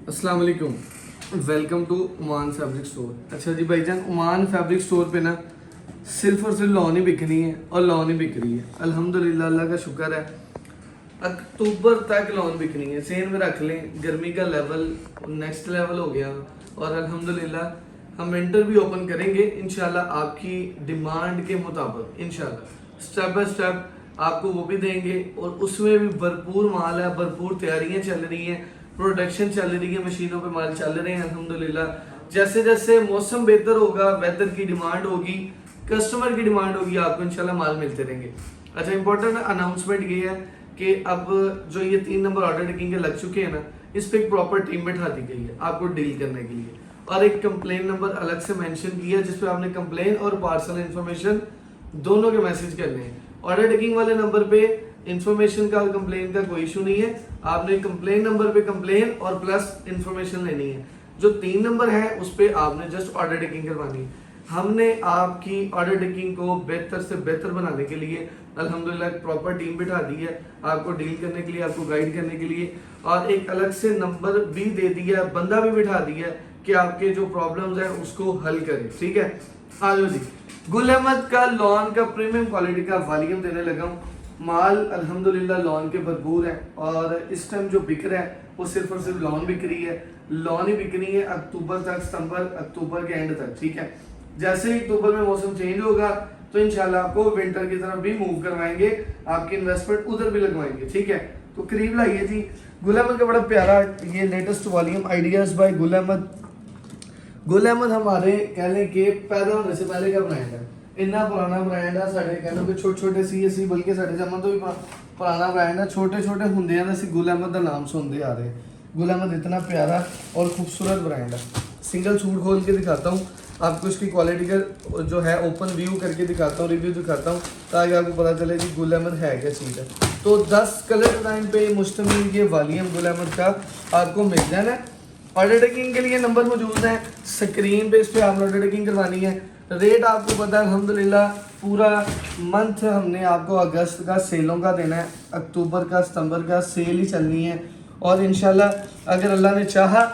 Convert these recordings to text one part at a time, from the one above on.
अस्सलाम वालेकुम, welcome to Oman fabric store. अच्छा जी भाईजान, ओमान फैब्रिक स्टोर पे ना सिर्फ और सिर्फ लॉन ही बिकनी है और लॉन ही बिक रही है। अल्हम्दुलिल्लाह, अल्लाह का शुक्र है। अक्टूबर तक लॉन बिकनी है, सेल में रख लें। गर्मी का लेवल नेक्स्ट लेवल हो गया और अल्हम्दुलिल्लाह हम विंटर भी ओपन करेंगे इंशाल्लाह, आपकी डिमांड के मुताबिक इंशाल्लाह स्टेप बाय स्टेप आपको वो भी देंगे। और उसमें भी भरपूर माल है, भरपूर तैयारियां चल रही हैं, प्रोडक्शन चल रही है, मशीनों पे माल चल रहे हैं अल्हम्दुलिल्लाह। जैसे जैसे मौसम बेहतर होगा, वेदर की डिमांड होगी, कस्टमर की डिमांड होगी, आपको इंशाल्लाह माल मिलते रहेंगे। अच्छा, इंपॉर्टेंट अनाउंसमेंट ये है कि अब जो ये 3 नंबर ऑर्डर टेकिंग के लग चुके हैं ना, इस पे एक प्रॉपर टीम बैठा दी गई है आपको डील करने के लिए, और एक कंप्लेन नंबर अलग से मेंशन किया है जिसपे आपने कंप्लेन और पार्सल इन्फॉर्मेशन दोनों के मैसेज करने हैं। ऑर्डर टेकिंग वाले नंबर पे इन्फॉर्मेशन का, कंप्लेन का कोई इशू नहीं है, आपने कंप्लेन नंबर पे कंप्लेन और प्लस इन्फॉर्मेशन लेनी है। जो 3 नंबर है उस पे आपने जस्ट ऑर्डर टेकिंग करवानी है। हमने आपकी ऑर्डर टेकिंग को बेहतर से बेहतर बनाने के लिए अल्हम्दुलिल्लाह एक प्रॉपर टीम बिठा दी है आपको डील करने के लिए, आपको गाइड करने के लिए, और एक अलग से नंबर भी दे दिया, बंदा भी बिठा दिया कि आपके जो प्रॉब्लम्स हैं उसको हल करें। ठीक है, आ जाओ जी। गुल अहमद का लॉन का प्रीमियम क्वालिटी का वॉल्यूम देने लगा हूँ। माल अल्हम्दुलिल्लाह लॉन के भरपूर है और इस टाइम जो बिक रहा है वो सिर्फ और सिर्फ लॉन बिक रही है। लॉन ही बिकनी है अक्टूबर तक, सितंबर अक्टूबर के एंड तक। ठीक है, जैसे ही अक्टूबर में मौसम चेंज होगा तो इंशाल्लाह आपको विंटर की तरफ भी मूव करवाएंगे, आपकी इन्वेस्टमेंट उधर भी लगवाएंगे। ठीक है, तो करीब लाइए जी। गुल अहमद का बड़ा प्यारा ये latest volume ideas by Gul Ahmad. Gul Ahmed हमारे कह लें कि पैदा होने से पहले का ब्रांड है, इन्ना पुराना ब्रांड है साढ़े कह लो कि छोटे छोटे सी बल्कि साढ़े जमा तो भी पुराना ब्रांड है। छोटे छोटे होंदे हैं ਅਸੀਂ गुल अहमद का नाम सुनते आ रहे। गुल अहमद इतना प्यारा और खूबसूरत ब्रांड है। सिंगल सूट खोल के दिखाता हूँ आपको, इसकी क्वालिटी का जो है ओपन व्यू करके दिखाता हूँ, रिव्यू दिखाता हूँ ताकि आपको पता चले कि गुल अहमद है क्या चीज़ है। तो 10 कलर डिजाइन पे मुश्तमिल ये वॉल्यूम गुल अहमद का आपको मिल जाना है। ऑर्डर टेकिंग के लिए नंबर मौजूद है स्क्रीन पे, इस पर आपने ऑर्डर टेकिंग करवानी है। रेट आपको पता है अल्हम्दुलिल्लाह, पूरा मंथ हमने आपको अगस्त का सेलों का देना है, अक्टूबर का सितंबर का सेल ही चलनी है। और इंशाल्लाह अगर अल्लाह ने चाहा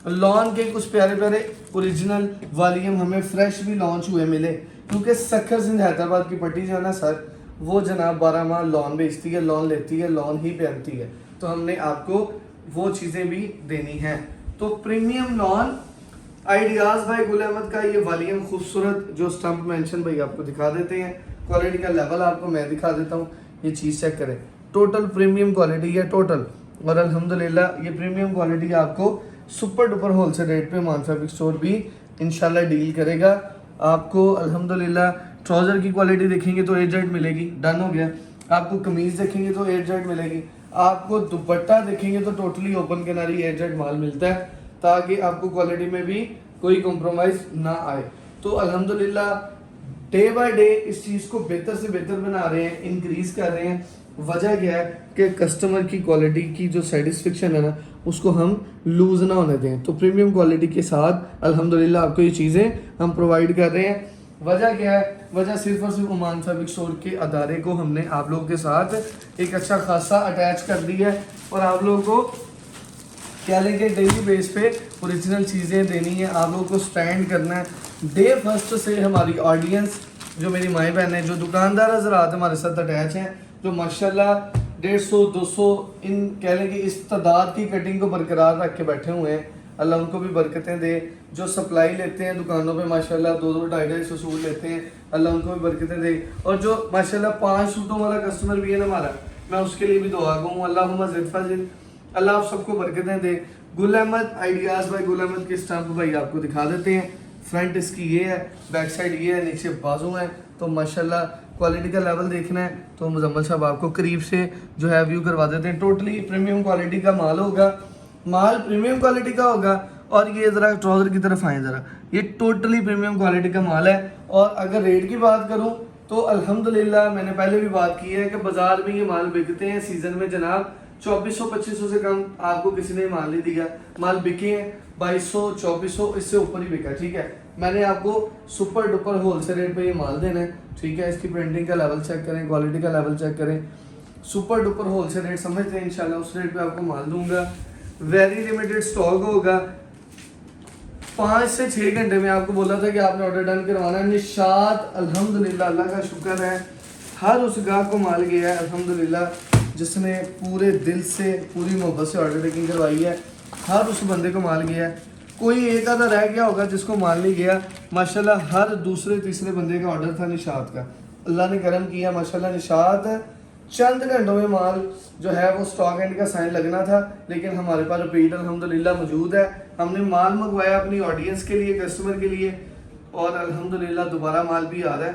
लॉन के कुछ प्यारे प्यारे ओरिजिनल वॉल्यूम हमें फ्रेश भी लॉन्च हुए मिले, क्योंकि सखर सिंध हैदराबाद की पट्टी जो है ना सर, वो जनाब 12 माह लॉन बेचती है, लॉन लेती है, लॉन ही पहनती है, तो हमने आपको वो चीज़ें भी देनी है। तो premium lawn ideas by Gul Ahmad का ये वॉल्यूम खूबसूरत जो स्टम्प मेंशन भाई आपको दिखा देते हैं। क्वालिटी का लेवल आपको मैं दिखा देता हूँ, ये चीज़ चेक करें, टोटल प्रीमियम क्वालिटी है टोटल। और अल्हम्दुलिल्लाह ये प्रीमियम क्वालिटी आपको सुपर डुपर होलसेल रेट पे ओमान फैब्रिक स्टोर भी इंशाल्लाह डील करेगा। आपको अल्हम्दुलिल्लाह ट्राउज़र की क्वालिटी देखेंगे तो 8 मिलेगी, डन हो गया। आपको कमीज़ देखेंगे तो 8 मिलेगी, आपको दुपट्टा देखेंगे तो टोटली ओपन किनारी 8 माल मिलता है, ताकि आपको क्वालिटी में भी कोई कॉम्प्रोमाइज़ ना आए। तो अल्हम्दुलिल्लाह डे बाय डे इस चीज़ को बेहतर से बेहतर बना रहे हैं, इंक्रीज़ कर रहे हैं। वजह क्या है कि कस्टमर की क्वालिटी की जो सेटिस्फेक्शन है ना, उसको हम लूज़ ना होने दें। तो प्रीमियम क्वालिटी के साथ अल्हम्दुलिल्लाह आपको ये चीज़ें हम प्रोवाइड कर रहे हैं। वजह क्या है? वजह सिर्फ और सिर्फ ओमान फैब्रिक स्टोर के अदारे को हमने आप लोगों के साथ एक अच्छा खासा अटैच कर दी है, और आप लोगों को क्या लेंगे डेली बेस पे ओरिजिनल चीज़ें देनी है, आप लोगों को स्टैंड करना है। डे फर्स्ट से हमारी ऑडियंस जो मेरी माई बहन है, जो दुकानदार हजरात हमारे साथ अटैच हैं, जो माशाल्लाह 150-200 इन कह लेंगे इस तादाद की कटिंग को बरकरार रख के बैठे हुए हैं, अल्लाह उनको भी बरकतें दे। जो सप्लाई लेते हैं दुकानों पे माशाल्लाह 2-2, 250 सूट लेते हैं, अल्लाह उनको भी बरकतें दे। और जो माशाल्लाह 5 सूटों वाला कस्टमर भी है ना हमारा, मैं उसके लिए भी दुआ कहूँ, अल्लाहुम्मा ज़िद फज़िल, अल्लाह आप सबको बरकतें दे। गुल अहमद आइडियाज़ बाय गुल अहमद के स्टम्प भाई आपको दिखा देते हैं। फ्रंट इसकी ये है, बैक साइड ये है, नीचे बाजू है। तो माशाल्लाह क्वालिटी का लेवल देखना है तो मुजम्मल साहब आपको करीब से जो है व्यू करवा देते हैं। टोटली प्रीमियम क्वालिटी का माल होगा, माल प्रीमियम क्वालिटी का होगा। और ये ज़रा ट्राउज़र की तरफ आए ज़रा, ये टोटली प्रीमियम क्वालिटी का माल है। और अगर रेट की बात करूँ तो अल्हम्दुलिल्लाह मैंने पहले भी बात की है कि बाज़ार में ये माल बिकते हैं सीज़न में जनाब 2400-2500 से कम आपको किसी ने माल नहीं दिया। माल बिके हैं 2200-2400, इससे ऊपर ही बिका। ठीक है, मैंने आपको सुपर डुपर होलसेल रेट पे ये माल देना है। ठीक है, इसकी प्रिंटिंग का लेवल चेक करें, क्वालिटी का लेवल चेक करें, सुपर डुपर होलसेल रेट समझते हैं इंशाल्लाह, उस रेट पे आपको माल दूंगा। वेरी लिमिटेड स्टॉक होगा। 5 से 6 घंटे में आपको बोला था कि आपने ऑर्डर डन करवाना है। निशात अल्हम्दुलिल्लाह अल्लाह का शुक्र है, हर उस गाहक को माल गया है अल्हम्दुलिल्लाह, जिसने पूरे दिल से पूरी मोहब्बत से ऑर्डर टेकिंग करवाई है, हर उस बंदे को माल गया है। कोई एक आधा रह गया होगा जिसको माल नहीं गया। माशाल्लाह हर दूसरे तीसरे बंदे का ऑर्डर था निशात का। अल्लाह ने करम किया माशाल्लाह। निशात चंद घंटों में माल जो है वो स्टॉक एंड का साइन लगना था, लेकिन हमारे पास रिपीट अल्हम्दुलिल्लाह मौजूद है। हमने माल मंगवाया अपनी ऑडियंस के लिए, कस्टमर के लिए, और अल्हम्दुलिल्लाह दोबारा माल भी आ रहा है।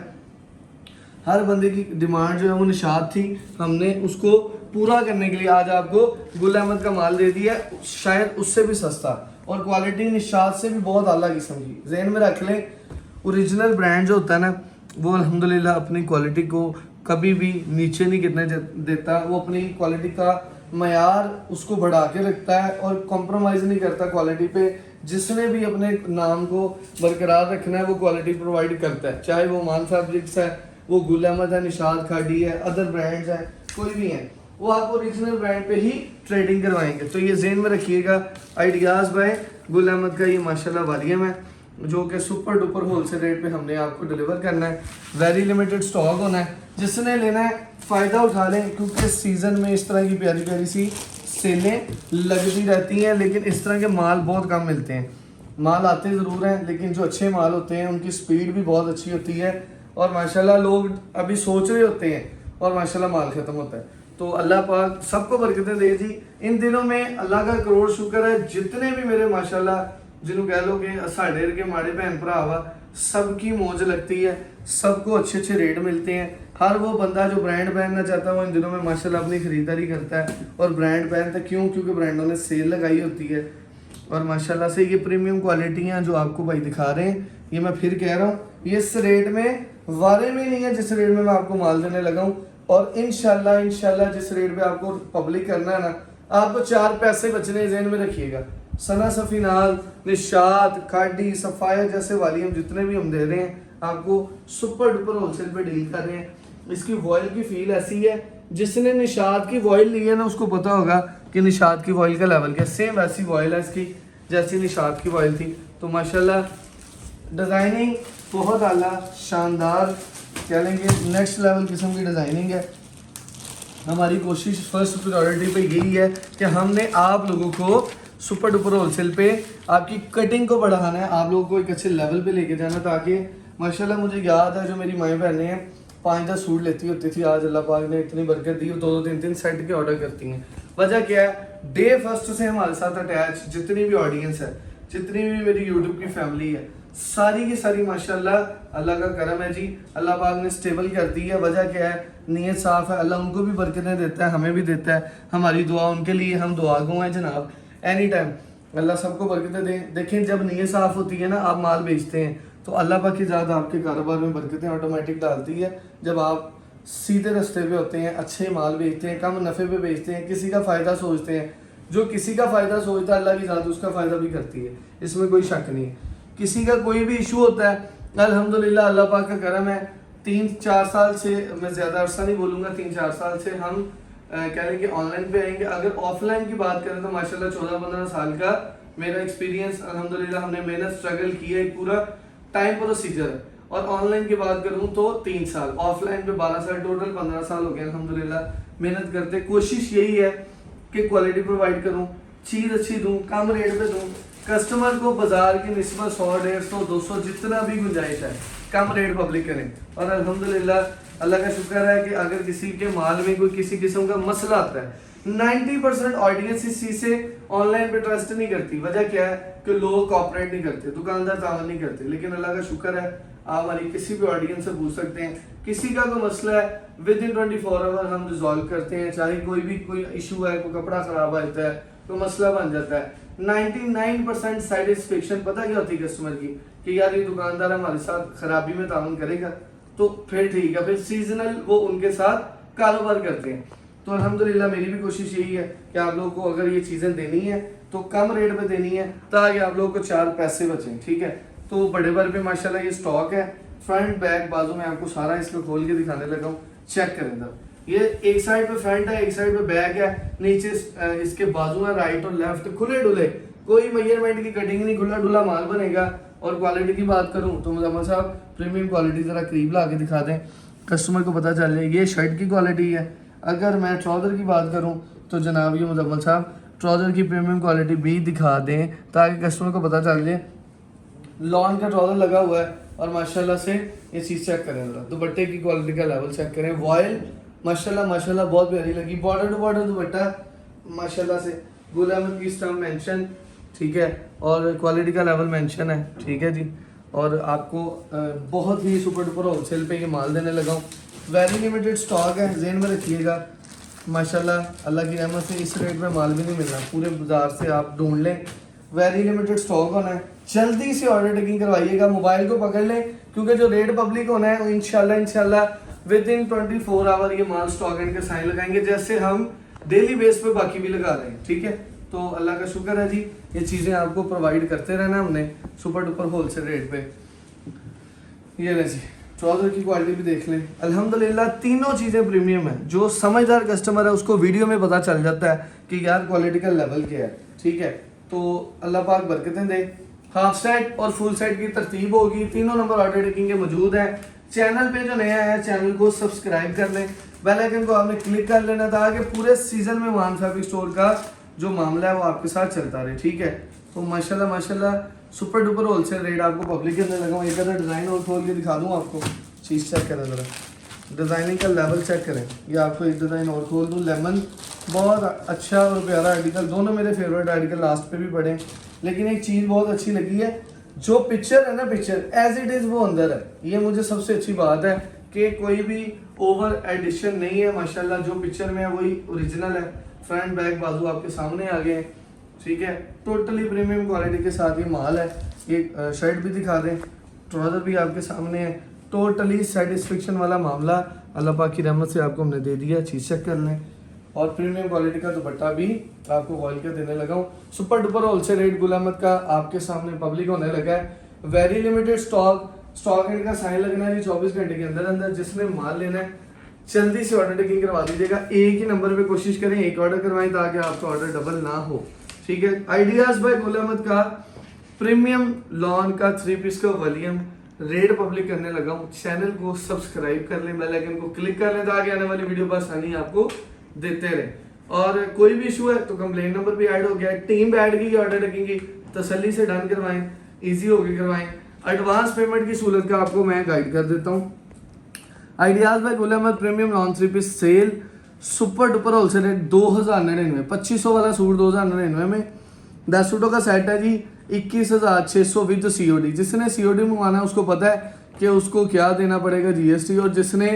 हर बंदे की डिमांड जो है वो निशात थी, हमने उसको पूरा करने के लिए आज आपको गुल अहमद का माल दे दिया, शायद उससे भी सस्ता, और क्वालिटी निशात से भी बहुत आला किस्म की। जहन में रख लें, ओरिजिनल ब्रांड जो होता है ना, वो अल्हम्दुलिल्लाह अपनी क्वालिटी को कभी भी नीचे नहीं गिरने देता। वो अपनी क्वालिटी का मयार उसको बढ़ा के रखता है और कॉम्प्रोमाइज़ नहीं करता क्वालिटी पे। जिसने भी अपने नाम को बरकरार रखना है वो क्वालिटी प्रोवाइड करता है, चाहे वो मान फैब्रिक्स है, वो गुल अहमद है, निशात खाड़ी है, अदर ब्रांड्स हैं, कोई भी हैं, वो आप ओरिजिनल ब्रांड पे ही ट्रेडिंग करवाएंगे। तो ये जेन में रखिएगा। आइडियाज़ बाय गुल अहमद का ये माशाल्लाह वॉल्यूम है, जो कि सुपर डुपर होलसेल रेट पे हमने आपको डिलीवर करना है। वेरी लिमिटेड स्टॉक होना है, जिसने लेना है फ़ायदा उठा लें, क्योंकि सीज़न में इस तरह की प्यारी प्यारी सी सेलें लगती रहती हैं, लेकिन इस तरह के माल बहुत कम मिलते हैं। माल आते ज़रूर हैं, लेकिन जो अच्छे माल होते हैं उनकी स्पीड भी बहुत अच्छी होती है, और माशाल्लाह लोग अभी सोच रहे होते हैं और माशाल्लाह माल ख़त्म होता है। तो अल्लाह पाक सबको बरकतें दे जी। इन दिनों में अल्लाह का करोड़ शुक्र है, जितने भी मेरे माशाल्लाह जिन्होंने कह लो कि साढ़े के माड़े भैन भरा वा, सबकी मौज लगती है, सबको अच्छे अच्छे रेट मिलते हैं। हर वो बंदा जो ब्रांड पहनना चाहता है वो इन दिनों में माशाल्लाह अपनी खरीदारी करता है और ब्रांड पहनता है। क्यों? क्योंकि ब्रांडों ने सेल लगाई होती है, और माशाल्लाह से ये प्रीमियम क्वालिटियाँ जो आपको भाई दिखा रहे हैं, ये मैं फिर कह रहा हूँ, ये इस रेट में वारे में नहीं है जिस रेट में मैं आपको माल देने लगा हूँ। और इंशाल्लाह जिस रेट पे आपको पब्लिक करना है ना, आपको 4 पैसे बचने ज़हन में रखिएगा। सना सफीनाल, निशात, खाडी, सफ़ाया जैसे वाली हम जितने भी हम दे रहे हैं आपको सुपर डुपर होलसेल पे डील कर रहे हैं। इसकी वॉयल की फील ऐसी है, जिसने निशात की वॉयल ली है ना उसको पता होगा कि निशात की वॉयल का लेवल क्या। सेम वैसी वॉयल है इसकी जैसी निशात की वॉयल थी। तो माशाल्लाह डिज़ाइनिंग बहुत आला शानदार, कह लेंगे नेक्स्ट लेवल किस्म की डिज़ाइनिंग है। हमारी कोशिश फर्स्ट प्रायोरिटी पे यही है कि हमने आप लोगों को सुपर डुपर होलसेल पे आपकी कटिंग को बढ़ाना है, आप लोगों को एक अच्छे लेवल पे लेके जाना, ताकि माशाल्लाह मुझे याद है जो मेरी माएँ बहनें हैं 5-10 सूट लेती होती थी, आज अल्लाह पाक ने इतनी बरकत दी, 2-2 3-3 सेट के ऑर्डर करती हैं। वजह क्या है? डे फर्स्ट से हमारे साथ अटैच जितनी भी ऑडियंस है, जितनी भी मेरी यूट्यूब की फैमिली है, सारी की सारी माशाल्लाह अल्लाह का करम है जी, अल्लाह पाक ने स्टेबल कर दी है। वजह क्या है? नीयत साफ़ है, अल्लाह उनको भी बरकतें देता है, हमें भी देता है। हमारी दुआ उनके लिए, हम दुआ गो हैं जनाब। एनी टाइम अल्लाह सबको बरकतें दे। देखें, जब नीयत साफ़ होती है ना, आप माल बेचते हैं तो अल्लाह पाक की ज़्यादा आपके कारोबार में बरकतें ऑटोमेटिक डालती है। जब आप सीधे रास्ते पे होते हैं, अच्छे माल बेचते हैं, कम नफ़े पे बेचते हैं, किसी का फ़ायदा सोचते हैं, जो किसी का फ़ायदा सोचता है अल्लाह की ज़ात उसका फ़ायदा भी करती है, इसमें कोई शक नहीं है। किसी का कोई भी इशू होता है, अल्हम्दुलिल्लाह अल्लाह पाक का करम है, 3-4 साल से, मैं ज़्यादा अरसा नहीं बोलूँगा, 3-4 साल से हम कह लें कि ऑनलाइन पे आएंगे। अगर ऑफलाइन की बात करें तो माशाल्लाह 14-15 साल का मेरा एक्सपीरियंस, अल्हम्दुलिल्लाह हमने मेहनत स्ट्रगल किया, एक पूरा टाइम प्रोसीजर है। और ऑनलाइन की बात करूँ तो 3 साल, ऑफलाइन पे 12 साल, टोटल 15 साल हो गए अल्हम्दुलिल्लाह मेहनत करते। कोशिश यही है कि क्वालिटी प्रोवाइड करूँ, चीज़ अच्छी दूँ, कम रेट पे दूँ, कस्टमर को बाजार की निस्बत 100-150-200 जितना भी गुंजाइश है कम रेट पब्लिक करें। और अल्हम्दुलिल्लाह अल्लाह का शुक्र है कि अगर किसी के माल में कोई किसी किस्म का मसला आता है, 90% ऑडियंस इस चीज़ से ऑनलाइन पे ट्रस्ट नहीं करती। वजह क्या है? कि लोग कॉपरेट नहीं करते, दुकानदार तावन नहीं करते। लेकिन अल्लाह का शुक्र है, आप हमारी किसी भी ऑडियंस से पूछ सकते हैं, किसी का कोई मसला है विद इन 24 आवर हम रिजॉल्व करते हैं। चाहे कोई इशू है, कोई कपड़ा खराब आता है, कोई मसला बन जाता है, 99% सेटिस्फेक्शन पता क्या होती है कस्टमर की, कि यार ये दुकानदार हमारे साथ खराबी में ताउन करेगा तो फिर ठीक है, फिर सीजनल वो उनके साथ कारोबार करते हैं। तो अल्हम्दुलिल्लाह मेरी भी कोशिश यही है कि आप लोगों को अगर ये चीज़ें देनी है तो कम रेट पे देनी है, ताकि आप लोगों को 4 पैसे बचें। ठीक है, तो बड़े बार पे माशाल्लाह ये स्टॉक है, फ्रंट बैक बाजू में आपको सारा इसको खोल के दिखाने लगा हूँ, चेक करें। ये एक साइड पे फ्रंट है, एक साइड पे बैक है, नीचे इसके बाजू है राइट और लेफ्ट, खुले डुले, कोई मेजरमेंट की कटिंग नहीं, खुला डुला माल बनेगा। और क्वालिटी की बात करूं तो मुजम्मल साहब प्रीमियम क्वालिटी ज़रा करीब ला के दिखा दें, कस्टमर को पता चल जाए। ये शर्ट की क्वालिटी है। अगर मैं ट्राउज़र की बात करूं तो जनाब ये मुजम्मल साहब ट्राउज़र की प्रीमियम क्वालिटी भी दिखा दें ताकि कस्टमर को पता चल जाए। लॉन का ट्राउज़र लगा हुआ है और माशाल्लाह से ये चीज़ चेक करें ज़रा, दुपट्टे की क्वालिटी का लेवल चेक करें। वॉयल माशाल्लाह बहुत प्यारी लगी, बॉर्डर टू बॉर्डर दुपट्टा माशाल्लाह से, गुल अहमद की स्टम्प मेंशन, ठीक है, और क्वालिटी का लेवल मेंशन है, ठीक है जी। और आपको बहुत ही सुपर डुपर होलसेल पे ये माल देने लगा हूँ। वेरी लिमिटेड स्टॉक है, जेन में रखिएगा। माशाल्लाह अल्लाह की रहमत से इस रेट में माल भी नहीं मिलना, पूरे बाजार से आप ढूंढ लें। वेरी लिमिटेड स्टॉक होना है, जल्दी से ऑर्डर टेकिंग करवाइएगा, मोबाइल को पकड़ लें क्योंकि जो रेट पब्लिक होना है इंशाल्लाह विद इन 24 आवर ये माल स्टॉक एंड के साइन लगाएंगे, जैसे हम डेली बेस पे बाकी भी लगा रहे हैं, ठीक है। तो अल्लाह का शुक्र है जी, ये चीज़ें आपको प्रोवाइड करते रहना हमने सुपर डुपर होलसेल रेट पे। ये ले जी, ट्राउज़र की क्वालिटी भी देख लें, अल्हम्दुलिल्लाह तीनों चीज़ें प्रीमियम है। जो समझदार कस्टमर है उसको वीडियो में पता चल जाता है कि यार क्वालिटी का लेवल क्या है, ठीक है। तो अल्लाह पाक बरकतें दे। हाफ सेट और फुल सेट की तरतीब होगी, तीनों नंबर ऑर्डर टेकिंग के मौजूद है। चैनल पे जो नया है चैनल को सब्सक्राइब कर लें, बेल आइकन को आपने क्लिक कर लेना ताकि पूरे सीजन में मान फैब्रिक स्टोर का जो मामला है वो आपके साथ चलता रहे, ठीक है। तो माशाल्लाह सुपर डुपर होलसेल रेट आपको पब्लिक के अंदर लगा हूँ। एक अदर डिज़ाइन और खोल के दिखा दूँ आपको, चीज़ चेक करें ज़रा, डिज़ाइनिंग का लेवल चेक करें। ये आपको एक डिज़ाइन और खोल दूँ, लेमन, बहुत अच्छा और प्यारा आर्टिकल, दोनों मेरे फेवरेट आर्टिकल लास्ट पे भी पढ़े। लेकिन एक चीज़ बहुत अच्छी लगी है, जो पिक्चर है ना, पिक्चर एज इट इज़ वो अंदर है। ये मुझे सबसे अच्छी बात है कि कोई भी ओवर एडिशन नहीं है, माशाल्लाह जो पिक्चर में है वही ओरिजिनल है। फ्रंट बैक बाजू आपके सामने आ गए हैं, ठीक है। टोटली प्रीमियम क्वालिटी के साथ ये माल है। ये शर्ट भी दिखा दें, ट्राउज़र भी आपके सामने है, टोटली सेटिस्फेक्शन वाला मामला अल्लाह पाक की रहमत से आपको हमने दे दिया, चीज़ चेक कर लें। और प्रीमियम क्वालिटी का दुपट्टा भी आपको वॉइल का देने लगा हूँ। Super duper wholesale rate Gul Ahmed का आपके सामने पब्लिक होने लगा है। वेरी लिमिटेड स्टॉक एंड का साइन लगना है जी 24 घंटे के अंदर अंदर। जिसने माल लेना है जल्दी से ऑर्डर टेकिंग करवा दीजिएगा। एक ही नंबर पे कोशिश करें, एक ऑर्डर करवाएं ताकि आपका ऑर्डर डबल ना हो, ठीक है। आइडियाज बाय गुल अहमद का प्रीमियम लॉन का 3 पीस का वॉल्यूम रेट पब्लिक करने लगा हूँ। चैनल को सब्सक्राइब कर लें, बेल आइकन को क्लिक कर लें ताकि आने वाली वीडियो पर आसानी आपको देते रहे। और कोई भी इशू है तो कंप्लेन नंबर भी ऐड हो गया है। टीम ऐड की ऑर्डर रखेंगी, तसल्ली से डन करवाएं, इजी होके करवाएं। एडवांस पेमेंट की सहूलत का आपको मैं गाइड कर देता हूँ। Ideas by Gul Ahmed premium lawn 3 piece sale super duper wholesale rate 2099, 2500 वाला सूट 2099 में। 10 सूटों का सेट है जी 21,600 विद COD। जिसने COD मंगवाना है उसको पता है कि उसको क्या देना पड़ेगा, GST। और जिसने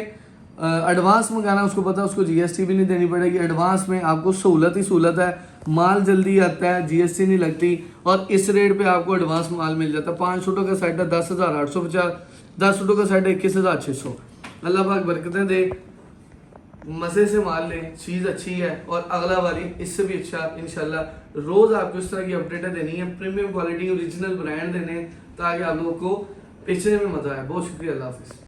एडवांस मंगाना उसको पता है उसको GST भी नहीं देनी पड़ेगी। एडवांस में आपको सहूलत ही सहूलत है, माल जल्दी आता है, GST नहीं लगती और इस रेट पे आपको एडवांस माल मिल जाता है। 5 सूटों का सेट है 10,850, 10 सूटों का सेट है 21,600। अल्लाह पाक बरकतें दे, मज़े से माल लें, चीज़ अच्छी है और अगला वाली इससे भी अच्छा इंशाल्लाह। रोज़ आपको इस तरह की अपडेटें देनी है, प्रीमियम क्वालिटी ओरिजिनल ब्रांड देने ताकि आप लोगों को बेचने में मज़ा आए। बहुत शुक्रिया, अल्लाह हाफिज़।